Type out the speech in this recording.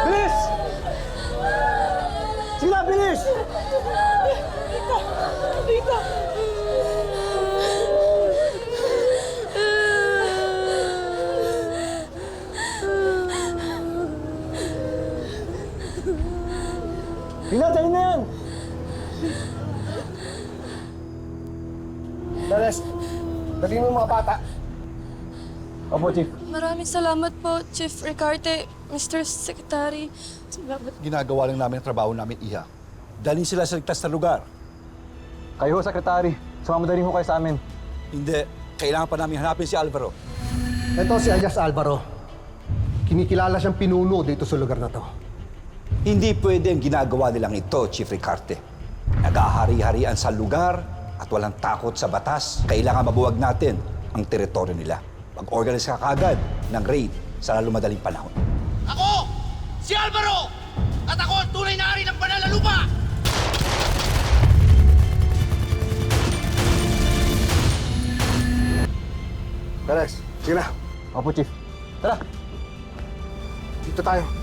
Bilis! Sige na, bilis! Rita! Pinatayin na yan! Dares, dalhin mo yung mga bata. Opo, Chief. Maraming salamat po, Chief Ricarte, Mr. Secretary. Salamat. Ginagawa lang namin ang trabaho namin, Iha. Dalhin sila sa ligtas na lugar. Kayo, Sekretary. Sumama na rin ho kayo sa amin. Hindi. Kailangan pa namin hanapin si Alvaro. Ito si alias Alvaro. Kinikilala siyang pinuno dito sa lugar na to. Hindi pwede ang ginagawa nilang ito, Chief Ricarte. Nag-ahari-harian sa lugar at walang takot sa batas. Kailangan mabuwag natin ang teritoryo nila. Mag-organize ka kaagad ng raid sa lalo madaling panahon. Ako! Si Alvaro! At ako ang tunay na hari ng banal na lupa! Dares, sige na. Opo, Chief. Tara! Dito tayo.